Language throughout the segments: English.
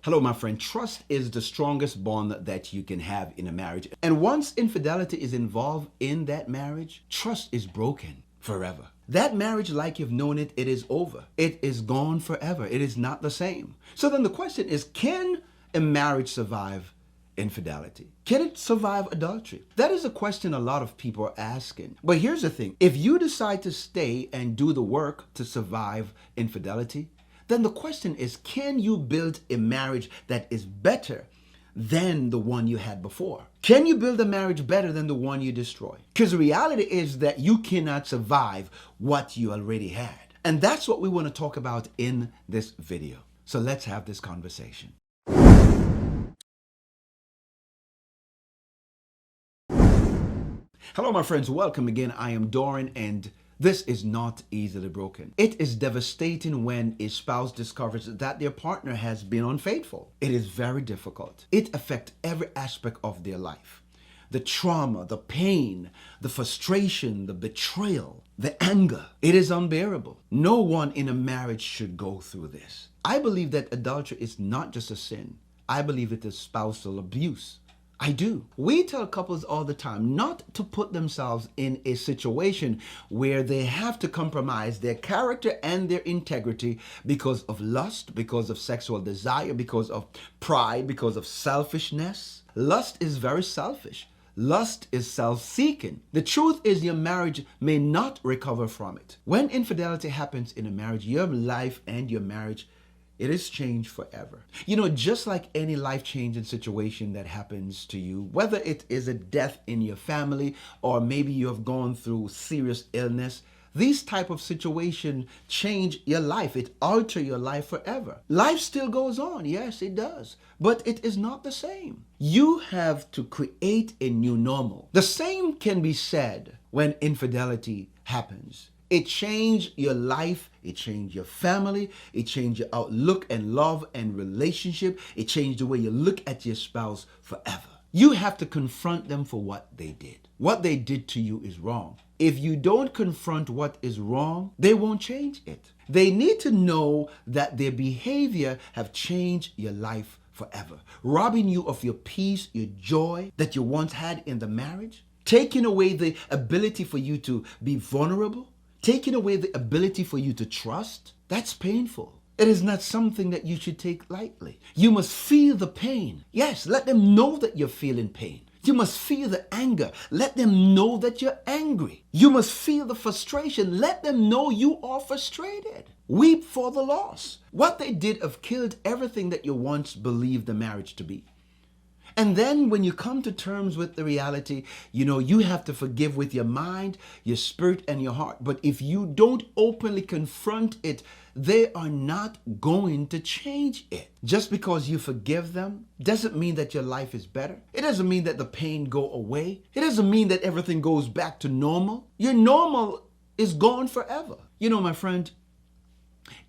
Hello, my friend. Trust is the strongest bond that you can have in a marriage. And once infidelity is involved in that marriage, trust is broken forever. That marriage, like you've known it, it is over. It is gone forever. It is not the same. So then the question is, can a marriage survive infidelity? Can it survive adultery? That is a question a lot of people are asking. But here's the thing. If you decide to stay and do the work to survive infidelity, then the question is, can you build a marriage that is better than the one you had before? Can you build a marriage better than the one you destroyed? Because the reality is that you cannot survive what you already had. And that's what we want to talk about in this video. So let's have this conversation. Hello, my friends. Welcome again. I am Doran, and this is Not Easily Broken. It is devastating when a spouse discovers that their partner has been unfaithful. It is very difficult. It affects every aspect of their life. The trauma, the pain, the frustration, the betrayal, the anger. It is unbearable. No one in a marriage should go through this. I believe that adultery is not just a sin. I believe it is spousal abuse. I do. We tell couples all the time not to put themselves in a situation where they have to compromise their character and their integrity because of lust, because of sexual desire, because of pride, because of selfishness. Lust is very selfish. Lust is self-seeking. The truth is your marriage may not recover from it. When infidelity happens in a marriage, your life and your marriage, it is changed forever. You know, just like any life-changing situation that happens to you, whether it is a death in your family or maybe you have gone through serious illness, these type of situation change your life. It alter your life forever. Life still goes on. Yes, it does. But it is not the same. You have to create a new normal. The same can be said when infidelity happens. It changed your life, it changed your family, it changed your outlook and love and relationship. It changed the way you look at your spouse forever. You have to confront them for what they did. What they did to you is wrong. If you don't confront what is wrong, they won't change it. They need to know that their behavior have changed your life forever, robbing you of your peace, your joy that you once had in the marriage, taking away the ability for you to be vulnerable, taking away the ability for you to trust. That's painful. It is not something that you should take lightly. You must feel the pain. Yes, let them know that you're feeling pain. You must feel the anger. Let them know that you're angry. You must feel the frustration. Let them know you are frustrated. Weep for the loss. What they did have killed everything that you once believed the marriage to be. And then when you come to terms with the reality, you have to forgive with your mind, your spirit, and your heart. But if you don't openly confront it, they are not going to change it. Just because you forgive them doesn't mean that your life is better. It doesn't mean that the pain go away. It doesn't mean that everything goes back to normal. Your normal is gone forever. My friend,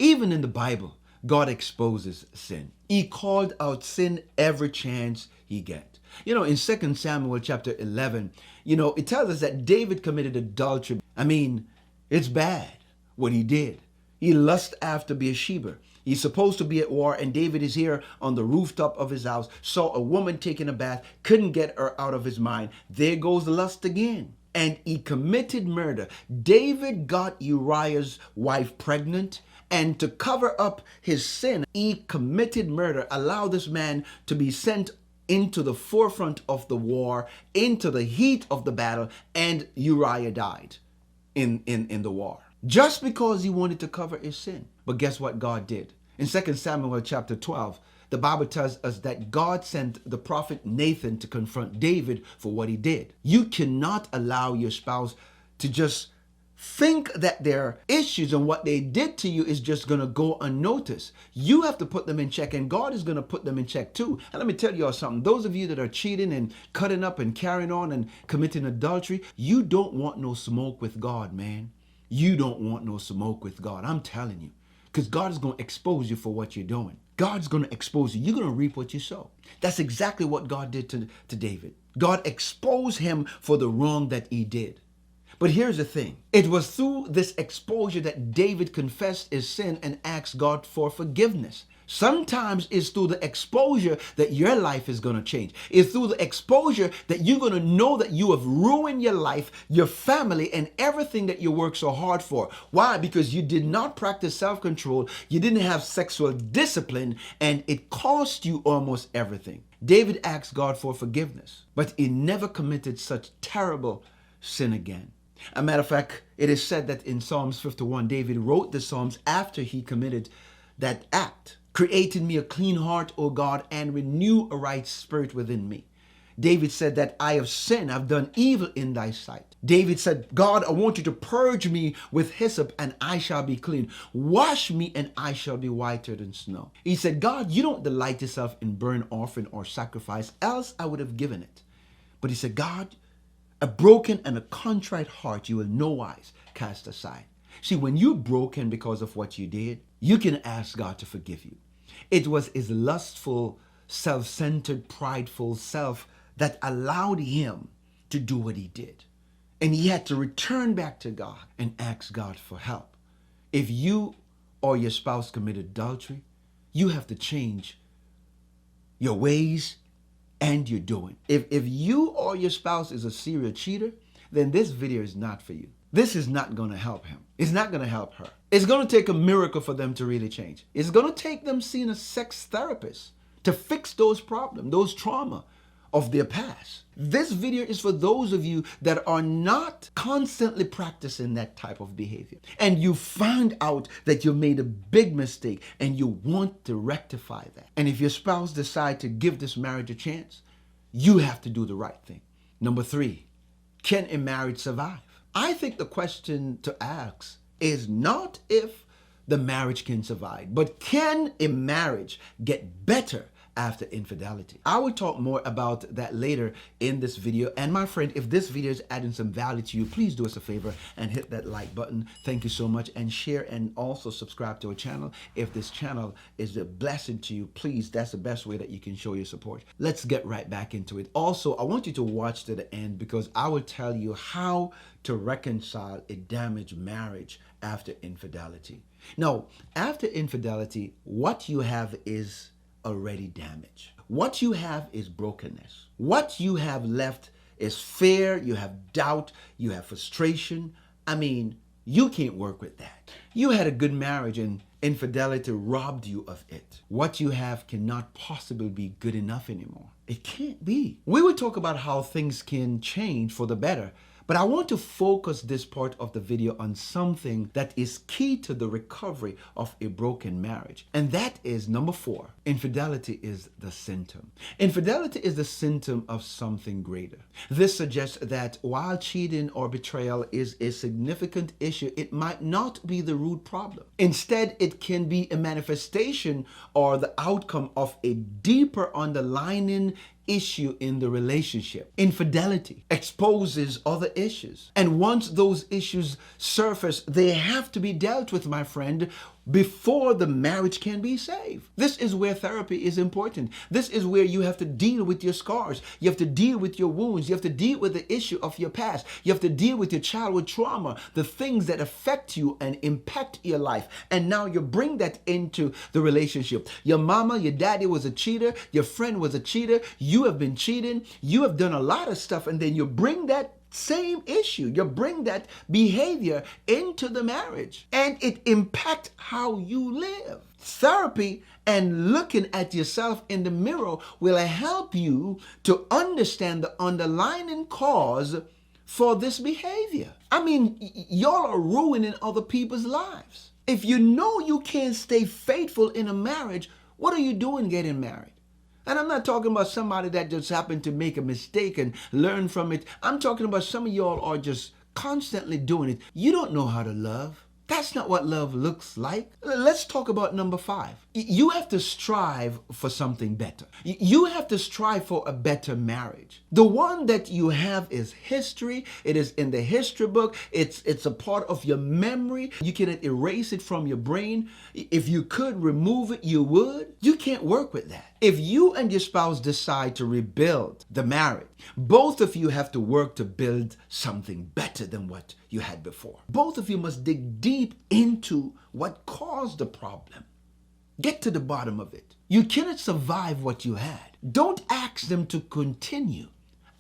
even in the Bible, God exposes sin. He called out sin every chance he get. In 2 Samuel chapter 11, it tells us that David committed adultery. It's bad what he did. He lusted after Bathsheba. He's supposed to be at war, and David is here on the rooftop of his house, saw a woman taking a bath, couldn't get her out of his mind. There goes lust again. And he committed murder. David got Uriah's wife pregnant, and to cover up his sin, he committed murder, allowed this man to be sent into the forefront of the war, into the heat of the battle, and Uriah died in the war. Just because he wanted to cover his sin. But guess what God did? In 2 Samuel chapter 12, the Bible tells us that God sent the prophet Nathan to confront David for what he did. You cannot allow your spouse to just think that their issues and what they did to you is just going to go unnoticed. You have to put them in check, and God is going to put them in check too. And let me tell you all something. Those of you that are cheating and cutting up and carrying on and committing adultery, you don't want no smoke with God, man. You don't want no smoke with God. I'm telling you. Because God is going to expose you for what you're doing. God's going to expose you. You're going to reap what you sow. That's exactly what God did to David. God exposed him for the wrong that he did. But here's the thing. It was through this exposure that David confessed his sin and asked God for forgiveness. Sometimes it's through the exposure that your life is going to change. It's through the exposure that you're going to know that you have ruined your life, your family, and everything that you work so hard for. Why? Because you did not practice self-control, you didn't have sexual discipline, and it cost you almost everything. David asked God for forgiveness, but he never committed such terrible sin again. As a matter of fact, it is said that in Psalms 51, David wrote the Psalms after he committed that act. Create in me a clean heart, O God, and renew a right spirit within me. David said that I have sinned, I've done evil in thy sight. David said, God, I want you to purge me with hyssop and I shall be clean. Wash me and I shall be whiter than snow. He said, God, you don't delight yourself in burnt offering or sacrifice, else I would have given it. But he said, God, a broken and a contrite heart you will no wise cast aside. See, when you're broken because of what you did, you can ask God to forgive you. It was his lustful, self-centered, prideful self that allowed him to do what he did. And he had to return back to God and ask God for help. If you or your spouse committed adultery, you have to change your ways and your doing. If you or your spouse is a serial cheater, then this video is not for you. This is not going to help him. It's not going to help her. It's going to take a miracle for them to really change. It's going to take them seeing a sex therapist to fix those problems, those trauma of their past. This video is for those of you that are not constantly practicing that type of behavior. And you found out that you made a big mistake and you want to rectify that. And if your spouse decides to give this marriage a chance, you have to do the right thing. Number 3, can a marriage survive? I think the question to ask is not if the marriage can survive, but can a marriage get better after infidelity? I will talk more about that later in this video. And my friend, if this video is adding some value to you, please do us a favor and hit that like button. Thank you so much. And share and also subscribe to our channel. If this channel is a blessing to you, please, that's the best way that you can show your support. Let's get right back into it. Also, I want you to watch to the end because I will tell you how to reconcile a damaged marriage after infidelity. Now, after infidelity, what you have is already damaged. What you have is brokenness. What you have left is fear, you have doubt, you have frustration. I mean, you can't work with that. You had a good marriage and infidelity robbed you of it. What you have cannot possibly be good enough anymore. It can't be. We will talk about how things can change for the better, but I want to focus this part of the video on something that is key to the recovery of a broken marriage. And that is number 4, infidelity is the symptom. Infidelity is the symptom of something greater. This suggests that while cheating or betrayal is a significant issue, it might not be the root problem. Instead, it can be a manifestation or the outcome of a deeper underlying issue in the relationship. Infidelity exposes other issues. And once those issues surface, they have to be dealt with, my friend, before the marriage can be saved. This is where therapy is important. This is where you have to deal with your scars. You have to deal with your wounds. You have to deal with the issue of your past. You have to deal with your childhood trauma, the things that affect you and impact your life. And now you bring that into the relationship. Your mama, your daddy was a cheater. Your friend was a cheater. You have been cheating. You have done a lot of stuff. And then you bring that same issue, you bring that behavior into the marriage and it impacts how you live. Therapy and looking at yourself in the mirror will help you to understand the underlying cause for this behavior. I mean, y'all are ruining other people's lives. If you know you can't stay faithful in a marriage, what are you doing getting married? And I'm not talking about somebody that just happened to make a mistake and learn from it. I'm talking about some of y'all are just constantly doing it. You don't know how to love. That's not what love looks like. Let's talk about number 5. You have to strive for something better. You have to strive for a better marriage. The one that you have is history. It is in the history book. It's a part of your memory. You cannot erase it from your brain. If you could remove it, you would. You can't work with that. If you and your spouse decide to rebuild the marriage, both of you have to work to build something better than what you had before. Both of you must dig deep into what caused the problem. Get to the bottom of it. You cannot survive what you had. Don't ask them to continue.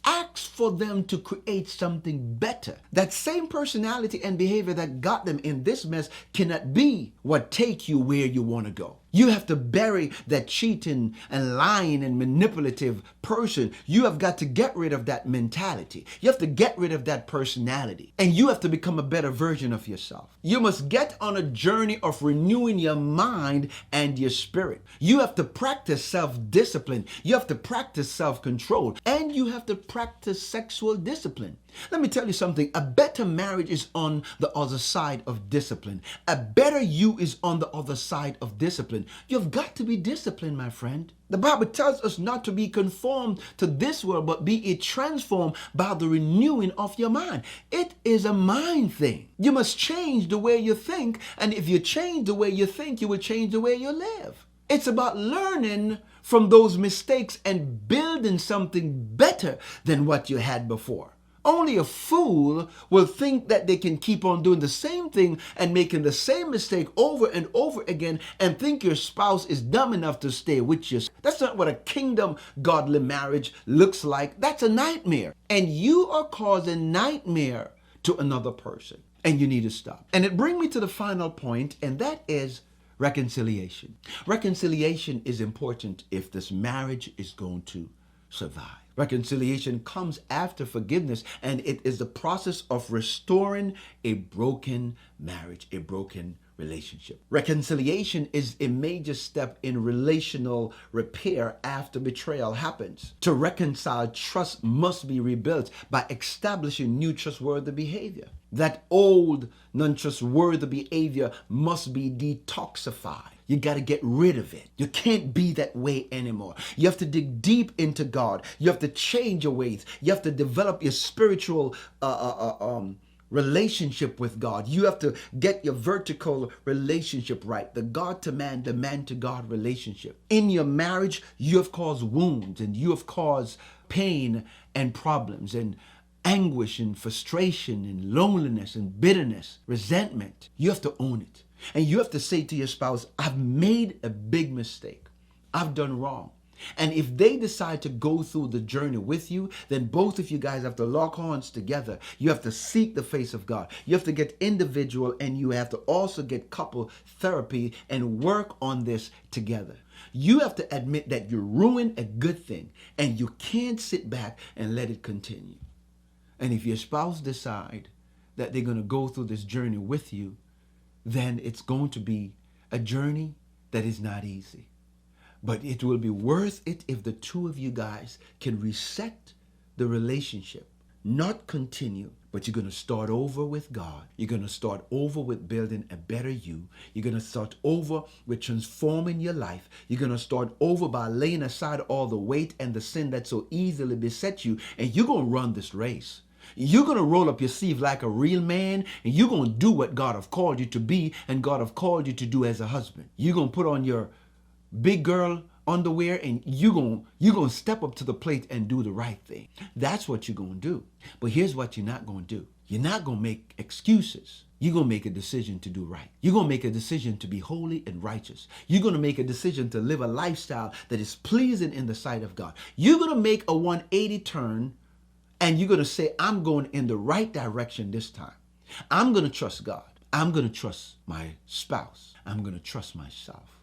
Ask for them to create something better. That same personality and behavior that got them in this mess cannot be what take you where you want to go. You have to bury that cheating and lying and manipulative person. You have got to get rid of that mentality. You have to get rid of that personality. And you have to become a better version of yourself. You must get on a journey of renewing your mind and your spirit. You have to practice self-discipline. You have to practice self-control. And you have to practice sexual discipline. Let me tell you something. A better marriage is on the other side of discipline. A better you is on the other side of discipline. You've got to be disciplined, my friend. The Bible tells us not to be conformed to this world, but be it transformed by the renewing of your mind. It is a mind thing. You must change the way you think. And if you change the way you think, you will change the way you live. It's about learning from those mistakes and building something better than what you had before. Only a fool will think that they can keep on doing the same thing and making the same mistake over and over again and think your spouse is dumb enough to stay with you. That's not what a kingdom godly marriage looks like. That's a nightmare. And you are causing nightmare to another person. And you need to stop. And it brings me to the final point, and that is reconciliation. Reconciliation is important if this marriage is going to survive. Reconciliation comes after forgiveness, and it is the process of restoring a broken marriage, a broken relationship. Reconciliation is a major step in relational repair after betrayal happens. To reconcile, trust must be rebuilt by establishing new trustworthy behavior. That old non-trustworthy behavior must be detoxified. You got to get rid of it. You can't be that way anymore. You have to dig deep into God. You have to change your ways. You have to develop your spiritual relationship with God. You have to get your vertical relationship right. The God to man, the man to God relationship. In your marriage, you have caused wounds and you have caused pain and problems and anguish and frustration and loneliness and bitterness, resentment. You have to own it. And you have to say to your spouse, I've made a big mistake. I've done wrong. And if they decide to go through the journey with you, then both of you guys have to lock horns together. You have to seek the face of God. You have to get individual, and you have to also get couple therapy and work on this together. You have to admit that you ruined a good thing, and you can't sit back and let it continue. And if your spouse decide that they're going to go through this journey with you, then it's going to be a journey that is not easy. But it will be worth it if the two of you guys can reset the relationship, not continue, but you're going to start over with God. You're going to start over with building a better you. You're going to start over with transforming your life. You're going to start over by laying aside all the weight and the sin that so easily beset you, and you're going to run this race. You're going to roll up your sleeve like a real man, and you're going to do what God have called you to be and God have called you to do as a husband. You're going to put on your big girl underwear, and you're going to step up to the plate and do the right thing. That's what you're going to do. But here's what you're not going to do. You're not going to make excuses. You're going to make a decision to do right. You're going to make a decision to be holy and righteous. You're going to make a decision to live a lifestyle that is pleasing in the sight of God. You're going to make a 180 turn, and you're going to say, I'm going in the right direction this time. I'm going to trust God. I'm going to trust my spouse. I'm going to trust myself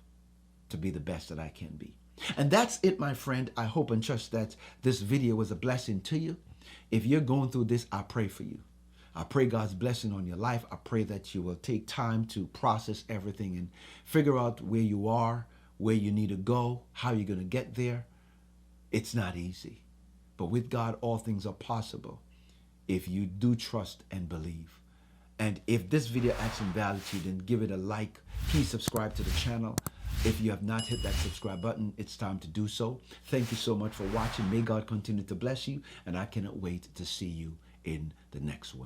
to be the best that I can be. And that's it, my friend. I hope and trust that this video was a blessing to you. If you're going through this, I pray for you. I pray God's blessing on your life. I pray that you will take time to process everything and figure out where you are, where you need to go, how you're going to get there. It's not easy. But with God, all things are possible if you do trust and believe. And if this video adds some value to you, then give it a like. Please subscribe to the channel. If you have not hit that subscribe button, it's time to do so. Thank you so much for watching. May God continue to bless you, and I cannot wait to see you in the next one.